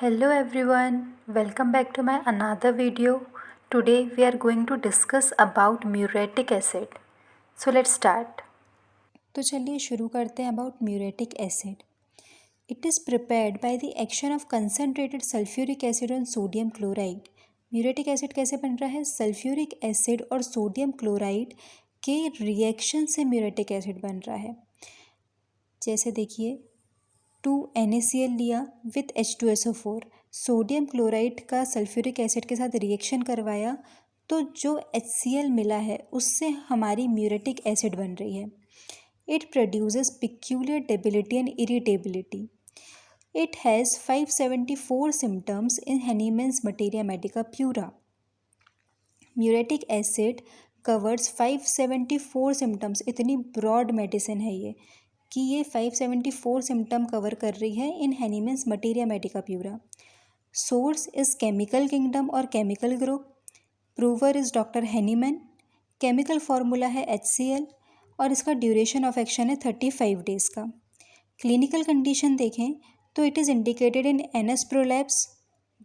Hello everyone, welcome back to my another video. Today we are going to discuss about muriatic acid. So let's start. तो चलिए शुरू करते हैं about muriatic acid. It is prepared by the action of concentrated sulphuric acid on sodium chloride. Muriatic acid कैसे बन रहा है? Sulphuric acid और सोडियम क्लोराइड के रिएक्शन से म्यूरेटिक एसिड बन रहा है. जैसे देखिए 2NaCl लिया विथ H2SO4, सोडियम क्लोराइड का सल्फ्यूरिक एसिड के साथ रिएक्शन करवाया तो जो HCl मिला है उससे हमारी म्यूरेटिक एसिड बन रही है. It produces peculiar debility and irritability. It has 574 symptoms in Hahnemann's materia medica pura. Muriatic acid covers 574 symptoms. इतनी ब्रॉड मेडिसिन है ये कि ये 574 सिम्टम कवर कर रही है in Hahnemann's materia medica pura. Source is chemical kingdom और chemical group. Prover is doctor Hahnemann. Chemical formula है HCl और इसका ड्यूरेशन ऑफ एक्शन है 35 डेज़ का. क्लिनिकल कंडीशन देखें तो it is indicated in anus prolapse,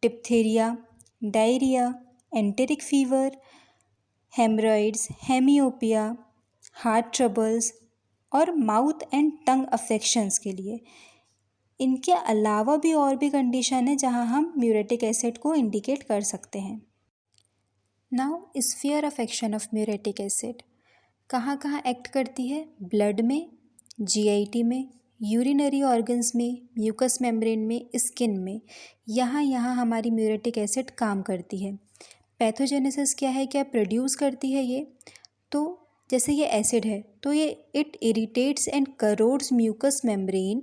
diphtheria, diarrhoea, enteric fever, haemorrhoids, hemiopia, heart troubles और mouth and tongue affections के लिए. इनके अलावा भी और भी कंडीशन है जहां हम म्यूरेटिक एसिड को इंडिकेट कर सकते हैं. Now sphere of action of muriatic acid कहाँ कहाँ एक्ट करती है? ब्लड में, GIT में, यूरिनरी ऑर्गन्स में, म्यूकस मेम्ब्रेन में, स्किन में. यहाँ हमारी म्यूरेटिक एसिड काम करती है. पैथोजेनेसिस क्या है, क्या प्रोड्यूस करती है ये? तो जैसे ये एसिड है तो ये it irritates and corrodes mucous membrane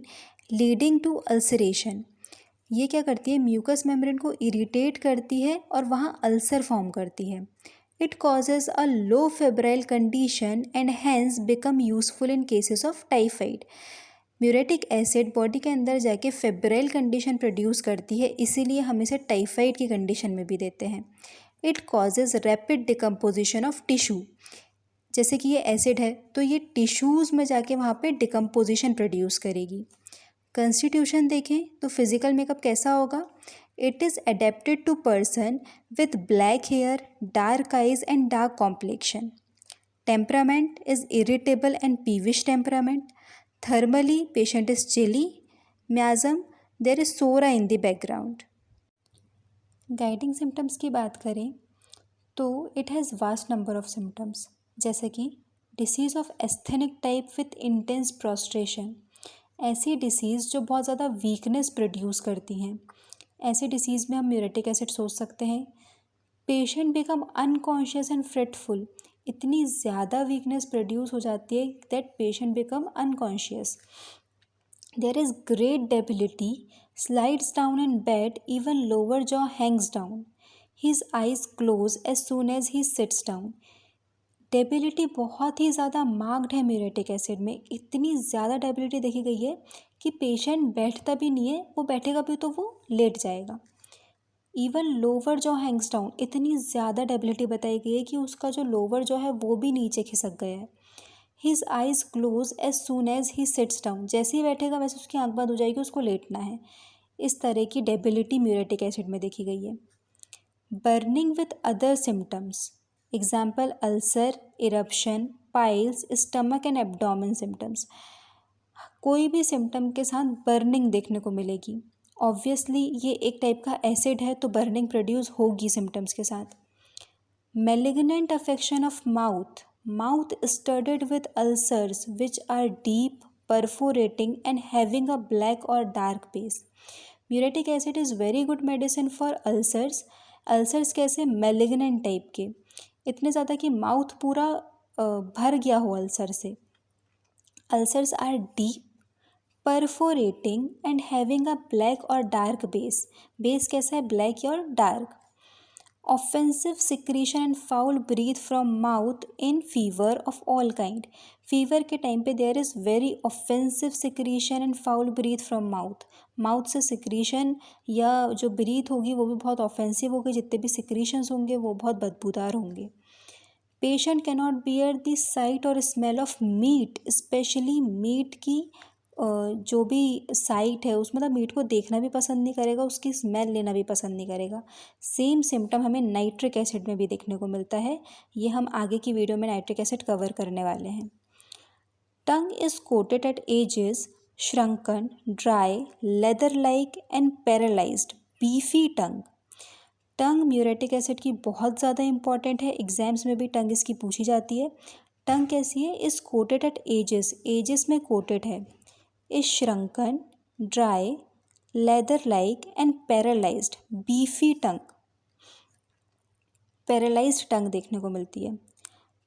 leading to ulceration. ये क्या करती है? म्यूकस मेम्ब्रेन को इरिटेट करती है और वहाँ अल्सर फॉर्म करती है. It causes a low febrile condition and hence become useful in cases of typhoid. Muriatic acid body के अंदर जाके फेब्राइल कंडीशन प्रोड्यूस करती है, इसीलिए हम इसे टाइफाइड की कंडीशन में भी देते हैं. It causes rapid decomposition of tissue. जैसे कि ये एसिड है तो ये टिश्यूज़ में जाके वहाँ पे डिकम्पोजिशन प्रोड्यूस करेगी. कंस्टिट्यूशन देखें तो फिज़िकल मेकअप कैसा होगा? It is adapted to person with black hair, dark eyes and dark complexion. Temperament is irritable and peevish temperament. Thermally patient is chilly. Miasm there is psora in the background. Guiding symptoms की बात करें तो it has vast number of symptoms, जैसे कि disease of asthenic type with intense prostration. ऐसी disease जो बहुत ज़्यादा वीकनेस प्रोड्यूस करती हैं, ऐसे डिसीज़ में हम म्यूरेटिक एसिड सोच सकते हैं. Patient become unconscious and fretful. इतनी ज़्यादा वीकनेस प्रोड्यूस हो जाती है that patient become unconscious. There is great debility, slides down in bed, even lower jaw hangs down. His eyes close as soon as he sits down. Debility बहुत ही ज़्यादा marked है muriatic acid में. इतनी ज़्यादा डेबिलिटी देखी गई है कि पेशेंट बैठता भी नहीं है, वो बैठेगा भी तो वो लेट जाएगा. Even lower jaw hangs down. इतनी ज़्यादा डेबिलिटी बताई गई है कि उसका जो लोअर जॉ है वो भी नीचे खिसक गया है. His eyes close as soon as he sits down. जैसे ही बैठेगा वैसे उसकी आंख बंद हो जाएगी, उसको लेटना है. इस तरह की डेबिलिटी म्यूरेटिक एसिड में देखी गई है. Burning with other symptoms, example ulcer, eruption, piles, stomach and abdomen symptoms. कोई भी सिम्टम के साथ बर्निंग देखने को मिलेगी. ऑब्वियसली ये एक टाइप का एसिड है तो बर्निंग प्रोड्यूस होगी सिम्टम्स के साथ. Malignant affection of mouth, mouth studded with ulcers which are deep, perforating and having a black और dark base. Muriatic acid is very good medicine for ulcers. Ulcers कैसे? Malignant type के, इतने ज़्यादा कि mouth पूरा भर गया हो अल्सर से. Ulcers are deep, perforating and having a black और डार्क बेस. बेस कैसा है? ब्लैक और dark. Offensive secretion and foul breath from mouth in fever of all kind. Fever के टाइम पे there is very offensive secretion and foul breath from mouth. Mouth से secretion या जो breathe होगी वो भी बहुत ऑफेंसिव होगी. जितने भी सिक्रीशंस होंगे वो बहुत बदबूदार होंगे. Patient cannot bear the sight और smell of meat, especially meat की जो भी साइट है उसमें मतलब मीट को देखना भी पसंद नहीं करेगा, उसकी स्मेल लेना भी पसंद नहीं करेगा। सेम सिम्टम हमें नाइट्रिक एसिड में भी देखने को मिलता है। ये हम आगे की वीडियो में नाइट्रिक एसिड कवर करने वाले हैं। Tongue is coated at edges shrunken, dry, leather-like and paralyzed, beefy tongue। Tongue muriatic acid की बहुत ज़्यादा इंपॉर्टेंट है, एग्जाम्स में भी टंग इसकी पूछी जाती है। टंग कैसी है? Is coated at edges, edges में कोटेड है। Is shrunken, dry, leather like and paralysed, beefy tongue, paralysed tongue देखने को मिलती है।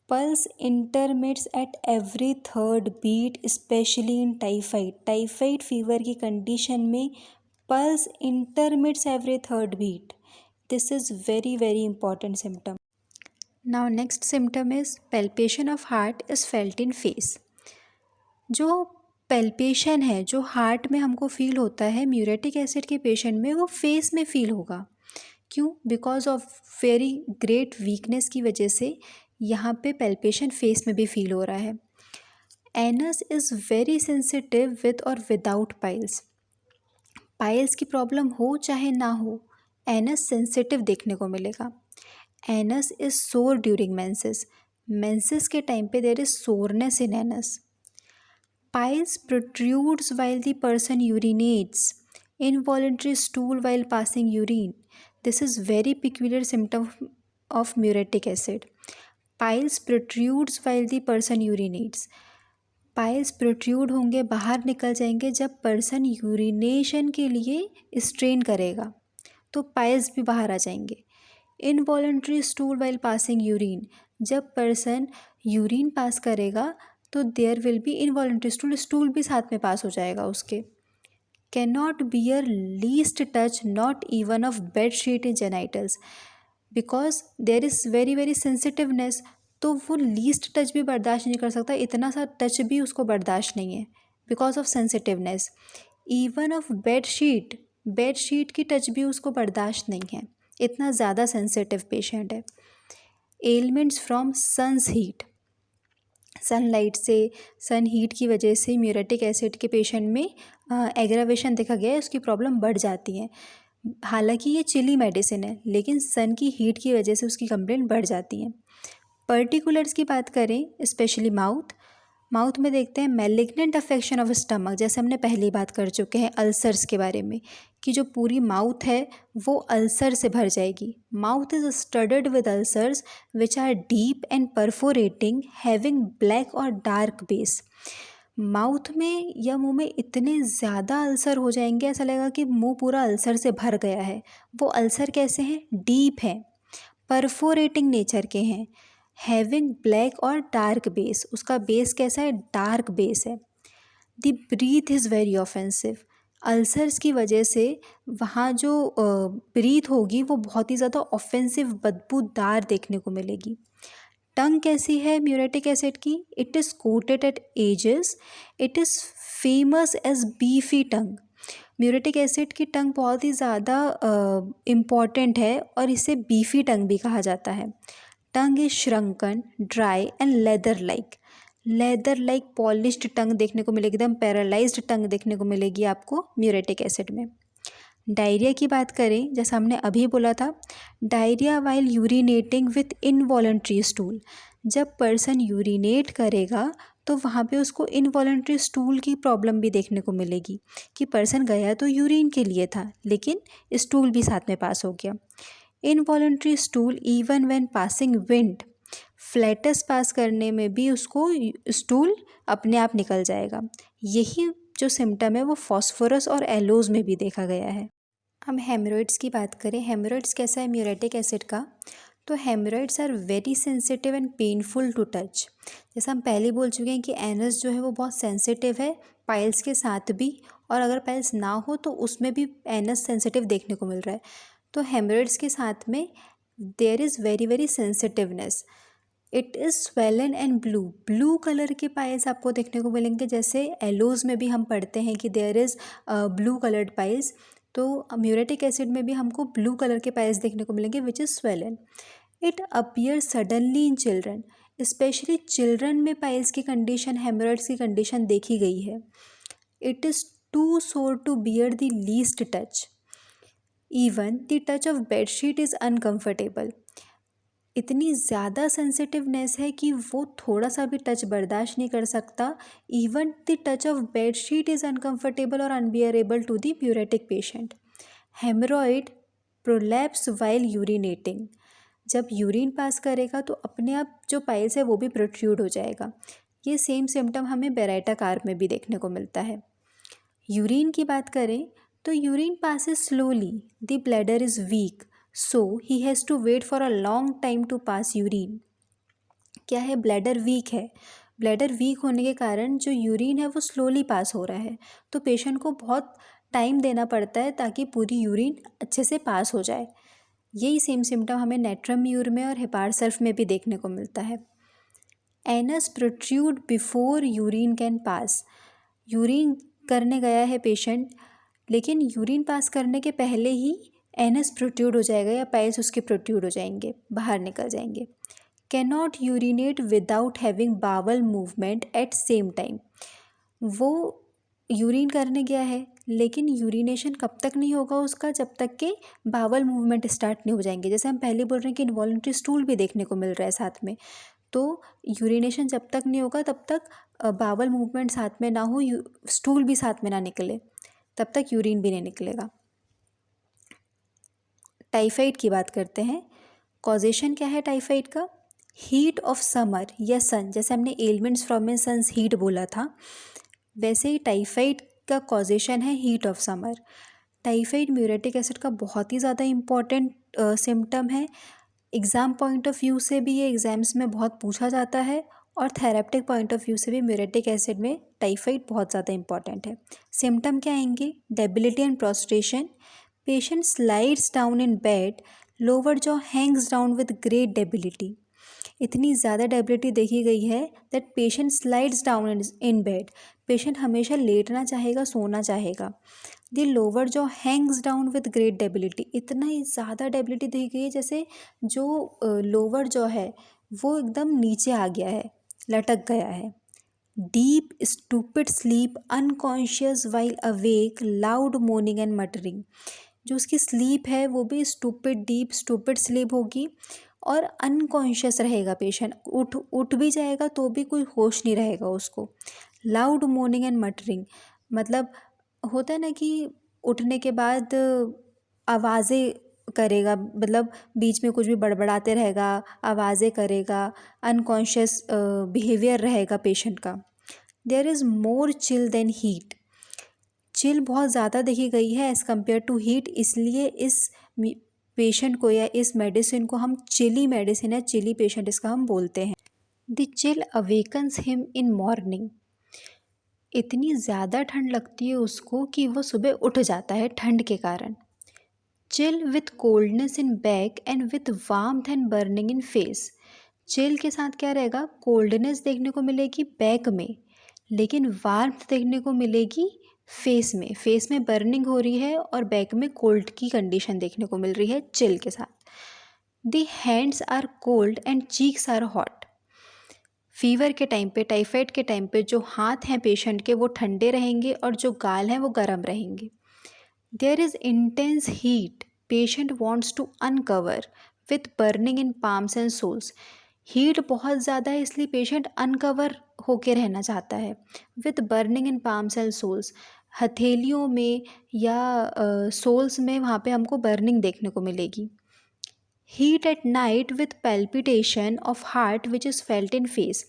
Pulse intermits at every third beat, especially in typhoid, typhoid fever की कंडीशन में pulse intermits every third beat. This is very very important symptom. Now next symptom is palpitation of heart is felt in face. जो palpitation है, जो heart में हमको feel होता है muriatic acid के पेशेंट में, वो फेस में फील होगा। क्यों? Because of very great weakness की वजह से यहाँ पे पैल्पेशन फेस में भी फील हो रहा है। Anus is very sensitive with और विदाउट पाइल्स। पाइल्स की प्रॉब्लम हो चाहे ना हो, एनस सेंसिटिव देखने को मिलेगा। Anus is sore during menses, menses के टाइम पे there is soreness in anus. Piles protrudes while the person urinates, involuntary stool while passing urine. This is very peculiar symptom of muriatic acid. Piles protrudes while the person urinates. Piles protrude होंगे, बाहर निकल जाएंगे जब person urination के लिए strain करेगा, तो piles भी बाहर आ जाएंगे। Involuntary stool while passing urine, जब पर्सन यूरिन पास करेगा तो there will be involuntary stool, stool भी साथ में पास हो जाएगा उसके। Can not bear least touch not even of bed sheet in genitals, because there is very very sensitiveness, तो वो लीस्ट टच भी बर्दाश्त नहीं कर सकता, इतना सा टच भी उसको बर्दाश्त नहीं है because of sensitiveness. Even of bed sheet की टच भी उसको बर्दाश्त नहीं है, इतना ज़्यादा सेंसिटिव पेशेंट है। Elements from sun's heat, sunlight से, सन हीट की वजह से म्यूरेटिक एसिड के पेशेंट में एग्रावेशन देखा गया है, उसकी प्रॉब्लम बढ़ जाती है। हालांकि ये चिली मेडिसिन है, लेकिन सन की हीट की वजह से उसकी कंप्लेंट बढ़ जाती है। पर्टिकुलर्स की बात करें, स्पेशली माउथ में देखते हैं मैलिग्नेंट अफेक्शन ऑफ स्टमक, जैसे हमने पहले बात कर चुके हैं अल्सर्स के बारे में, कि जो पूरी माउथ है वो अल्सर से भर जाएगी। Mouth is studded with ulcers which are deep and perforating, having black और डार्क बेस। माउथ में या मुंह में इतने ज़्यादा अल्सर हो जाएंगे, ऐसा लगेगा कि मुंह पूरा अल्सर से भर गया है। वो अल्सर कैसे हैं? डीप हैं, परफोरेटिंग नेचर के हैं, हैविंग ब्लैक और डार्क बेस, उसका बेस कैसा है? डार्क बेस है। The breath is very offensive, ulcers की वजह से वहाँ जो ब्रीथ होगी वो बहुत ही ज़्यादा ऑफेंसिव, बदबूदार देखने को मिलेगी। टंग कैसी है म्यूरेटिक एसिड की? It is coated at edges, it is famous as beefy tongue. Muriatic acid की टंग बहुत ही ज़्यादा इम्पॉर्टेंट है और इसे बीफी टंग भी कहा जाता है। Tongue is shrunken, dry and leather like polished tongue देखने को मिलेगी, एकदम पैरालाइज्ड टंग देखने को मिलेगी आपको म्यूरेटिक एसिड में। डायरिया की बात करें, जैसा हमने अभी बोला था, diarrhoea while urinating with involuntary stool, जब पर्सन यूरिनेट करेगा तो वहाँ पे उसको इनवॉलंट्री स्टूल की प्रॉब्लम भी देखने को मिलेगी, कि पर्सन गया तो यूरिन के लिए था लेकिन स्टूल भी साथ में पास हो गया। Involuntary stool even when passing wind, flatus pass करने में भी उसको स्टूल अपने आप निकल जाएगा। यही जो सिम्टम है वो फॉस्फोरस और एलोज में भी देखा गया है। हम हेमरॉइड्स की बात करें, हेमरॉइड्स कैसा है म्यूरेटिक एसिड का? तो hemorrhoids are very sensitive and painful to touch. जैसा हम पहले बोल चुके हैं कि एनस जो है वो बहुत सेंसिटिव है, पाइल्स के साथ भी, और अगर पाइल्स ना हो तो उसमें भी एनस सेंसिटिव देखने को मिल रहा है। तो हेमरॉइड्स के साथ में there is very very sensitiveness. It is swollen and blue colour के पाइल्स आपको देखने को मिलेंगे, जैसे एलोज में भी हम पढ़ते हैं कि there is blue coloured piles, तो म्यूरेटिक एसिड में भी हमको ब्लू कलर के पाइल्स देखने को मिलेंगे which is swollen. It appear suddenly in children, specially children में पाइल्स की कंडीशन, हेमरॉइड्स की कंडीशन देखी गई है। It is too sore to bear the least touch. Even the touch of bedsheet is uncomfortable. इतनी ज़्यादा सेंसिटिवनेस है कि वो थोड़ा सा भी टच बर्दाश्त नहीं कर सकता. Even the touch of bedsheet is uncomfortable और unbearable to the muriatic patient. Haemorrhoid prolapse while urinating. जब यूरिन पास करेगा तो अपने आप जो पाइल्स है वो भी प्रोट्रूड हो जाएगा. ये सेम सिम्टम हमें बेराइटा कार में भी देखने को मिलता है. यूरिन की बात करें तो urine passes slowly, the bladder is weak, so he has to wait for a long time to pass urine. क्या है, ब्लैडर वीक है. ब्लैडर वीक होने के कारण जो यूरिन है वो स्लोली पास हो रहा है, तो पेशेंट को बहुत टाइम देना पड़ता है ताकि पूरी यूरिन अच्छे से पास हो जाए. यही सेम सिम्टम हमें नेट्रम म्यूर में और हेपार सल्फ में भी देखने को मिलता है. Anus protrude before urine can pass. Urine करने गया है पेशेंट, लेकिन यूरिन पास करने के पहले ही एनस प्रोट्रूड हो जाएगा या पाइल्स उसके प्रोट्रूड हो जाएंगे, बाहर निकल जाएंगे. Cannot urinate without having bowel movement at same time. वो यूरिन करने गया है लेकिन यूरिनेशन कब तक नहीं होगा उसका, जब तक के बावल मूवमेंट स्टार्ट नहीं हो जाएंगे. जैसे हम पहले बोल रहे हैं कि इनवॉलंटरी स्टूल भी देखने को मिल रहा है साथ में, तो यूरिनेशन जब तक नहीं होगा तब तक बावल मूवमेंट साथ में ना हो, स्टूल भी साथ में ना निकले, तब तक यूरिन भी नहीं निकलेगा. टाइफाइड की बात करते हैं. कॉजेशन क्या है टाइफाइड का? हीट ऑफ समर या सन. जैसे हमने elements from a sun's heat बोला था, वैसे ही टाइफाइड का कॉजेशन है heat of summer. Typhoid muriatic acid का बहुत ही ज़्यादा इम्पॉर्टेंट सिम्टम है. एग्ज़ाम पॉइंट ऑफ व्यू से भी ये एग्ज़ाम्स में बहुत पूछा जाता है और थेरेप्टिक पॉइंट ऑफ व्यू से भी म्यूरेटिक एसिड में टाइफाइड बहुत ज़्यादा इंपॉर्टेंट है. सिम्टम क्या आएंगे? Debility and prostration. Patient slides down in bed, lower jaw hangs down with great debility. इतनी ज़्यादा डेबिलिटी देखी गई है that patient slides down in bed. Patient हमेशा लेटना चाहेगा, सोना चाहेगा. The lower jaw hangs down with great debility. इतना ही ज़्यादा डेबिलिटी देखी गई है जैसे जो लोअर जॉ है वो एकदम नीचे आ गया है, लटक गया है. Deep stupid sleep, unconscious while awake, loud morning and muttering. जो उसकी स्लीप है वो भी स्टूपिड, डीप स्टूपिड स्लीप होगी और अनकॉन्शियस रहेगा पेशेंट. उठ भी जाएगा तो भी कोई होश नहीं रहेगा उसको. लाउड मोर्निंग एंड मटरिंग मतलब होता है ना कि उठने के बाद आवाज़ें करेगा, मतलब बीच में कुछ भी बड़बड़ाते रहेगा, आवाज़ें करेगा, अनकॉन्शियस बिहेवियर रहेगा पेशेंट का. There is more chill than heat. Chill बहुत ज़्यादा देखी गई है एज़ कम्पेयर टू हीट, इसलिए इस पेशेंट को या इस मेडिसिन को हम चिली मेडिसिन या चिली पेशेंट इसका हम बोलते हैं. The chill awakens him in morning. इतनी ज़्यादा ठंड लगती है उसको कि वो सुबह उठ जाता है ठंड के कारण. Chill with coldness in back and with warmth and burning in face. Chill के साथ क्या रहेगा? कोल्डनेस देखने को मिलेगी बैक में, लेकिन वार्मथ देखने को मिलेगी फेस में. फेस में बर्निंग हो रही है और बैक में कोल्ड की कंडीशन देखने को मिल रही है चिल के साथ. The hands are cold and cheeks are hot. Fever के टाइम पे, टाइफाइड के टाइम पे जो हाथ हैं पेशेंट के वो ठंडे रहेंगे और जो गाल हैं वो गर्म रहेंगे. There is intense heat, patient wants to uncover with burning in palms and soles. Heat बहुत ज़्यादा है इसलिए पेशेंट अनकवर होके रहना चाहता है. With burning in palms and soles, हथेलियों में या सोल्स में वहाँ पे हमको बर्निंग देखने को मिलेगी. Heat at night with palpitation of heart which is felt in face.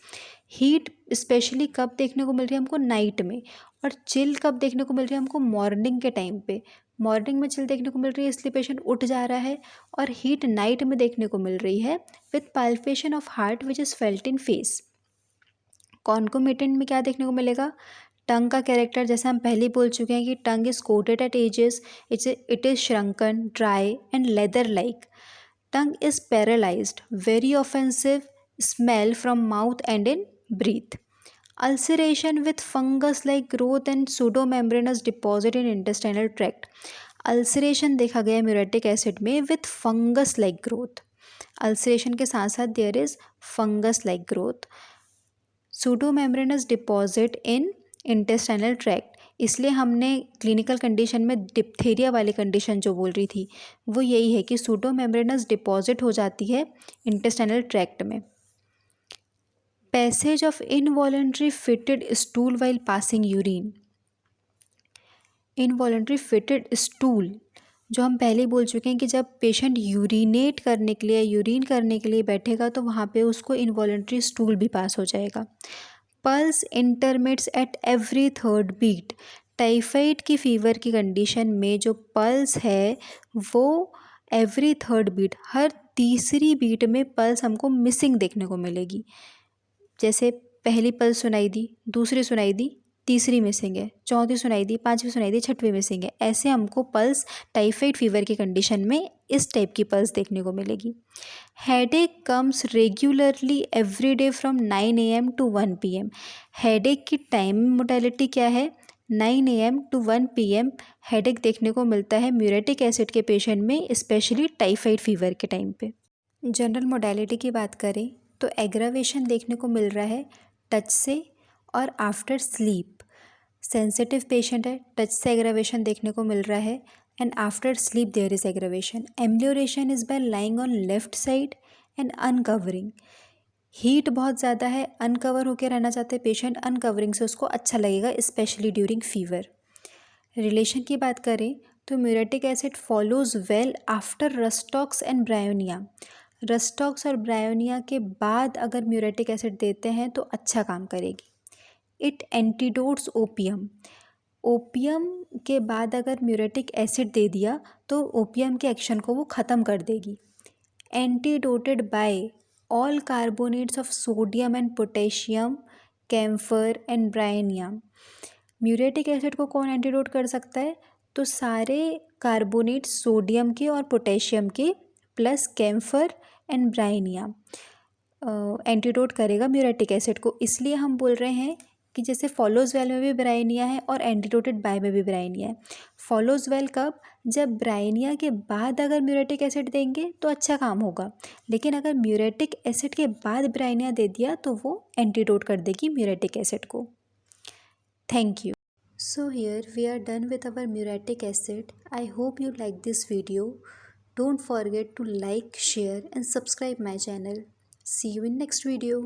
Heat specially कब देखने को मिल रही है हमको? नाइट में. और चिल कब देखने को मिल रही है हमको? मॉर्निंग के टाइम पे. मॉर्निंग में चिल देखने को मिल रही है इसलिए पेशेंट उठ जा रहा है. और हीट नाइट में देखने को मिल रही है with palpitation of heart which is felt in face. Concomitant में क्या देखने को मिलेगा? टंग का कैरेक्टर जैसे हम पहले बोल चुके हैं कि tongue is coated at edges, it is shrunken, dry and leather like. Tongue is paralyzed, very offensive, smell from mouth and in breath. Ulceration with fungus-like growth and pseudomembranous deposit in intestinal tract. Ulceration देखा गया muriatic acid में with fungus-like growth. Ulceration के साथ साथ there is fungus-like growth. Pseudomembranous deposit in intestinal tract. इसलिए हमने clinical condition में diphtheria वाली कंडीशन जो बोल रही थी वो यही है कि सूडोमेम्ब्रेनस डिपॉजिट हो जाती है इंटेस्टाइनल ट्रैक्ट में। Passage of involuntary fitted stool while passing urine. Involuntary fitted stool जो हम पहले ही बोल चुके हैं कि जब पेशेंट यूरिनेट करने के लिए यूरिन करने के लिए बैठेगा तो वहाँ पे उसको इनवॉलेंट्री स्टूल भी पास हो जाएगा। Pulse intermits at every third beat. Typhoid की फीवर की कंडीशन में जो पल्स है वो एवरी थर्ड बीट, हर तीसरी बीट में पल्स हमको मिसिंग देखने को मिलेगी। जैसे पहली पल्स सुनाई दी, दूसरी सुनाई दी, तीसरी मिसिंग है, चौथी सुनाई दी, पांचवी सुनाई दी, छठवीं मिसिंग है। ऐसे हमको पल्स टाइफाइड फीवर की कंडीशन में इस टाइप की पल्स देखने को मिलेगी। Headache comes regularly every day from 9 AM to 1 PM। Headache की टाइम मोडालिटी क्या है? 9 AM to 1 PM हेडेक देखने को मिलता है म्यूरेटिक एसिड के पेशेंट में, स्पेशली टाइफाइड फीवर के टाइम पे। जनरल मोडालिटी की बात करें तो एग्रावेशन देखने को मिल रहा है टच से और आफ्टर स्लीप। सेंसिटिव पेशेंट है, टच से एग्रावेशन देखने को मिल रहा है and after sleep there is aggravation. Amelioration is by lying on left side and uncovering. Heat बहुत ज़्यादा है, अनकवर होकर रहना चाहते हैं पेशेंट, अनकवरिंग से उसको अच्छा लगेगा स्पेशली ड्यूरिंग फीवर। रिलेशन की बात करें तो muriatic acid follows well after rhus tox and bryonia. Rhus tox और ब्रायोनिया के बाद अगर म्यूरेटिक एसिड देते हैं तो अच्छा काम करेगी। It antidotes opium. ओपियम के बाद अगर म्यूरेटिक एसिड दे दिया तो ओपियम के एक्शन को वो ख़त्म कर देगी। Antidoted by all carbonates of sodium and potassium, camphor and bryonia. Muriatic acid को कौन एंटीडोट कर सकता है? तो सारे कार्बोनेट सोडियम के और पोटेशियम के plus camphor and bryonia antidote करेगा म्यूरेटिक एसिड को। इसलिए हम बोल रहे हैं कि जैसे फॉलोज वेल में भी ब्रायोनिया है और एंटीडोटेड बाय में भी ब्रायोनिया है। फॉलोज वेल कब? जब ब्रायोनिया के बाद अगर म्यूरेटिक एसिड देंगे तो अच्छा काम होगा, लेकिन अगर म्यूरेटिक एसिड के बाद ब्रायोनिया दे दिया तो वो एंटीडोट कर देगी म्यूरेटिक एसिड को। Thank you. So here we are done with our muriatic acid. I hope you like this video. Don't forget to like, share and subscribe my channel. See you in next video.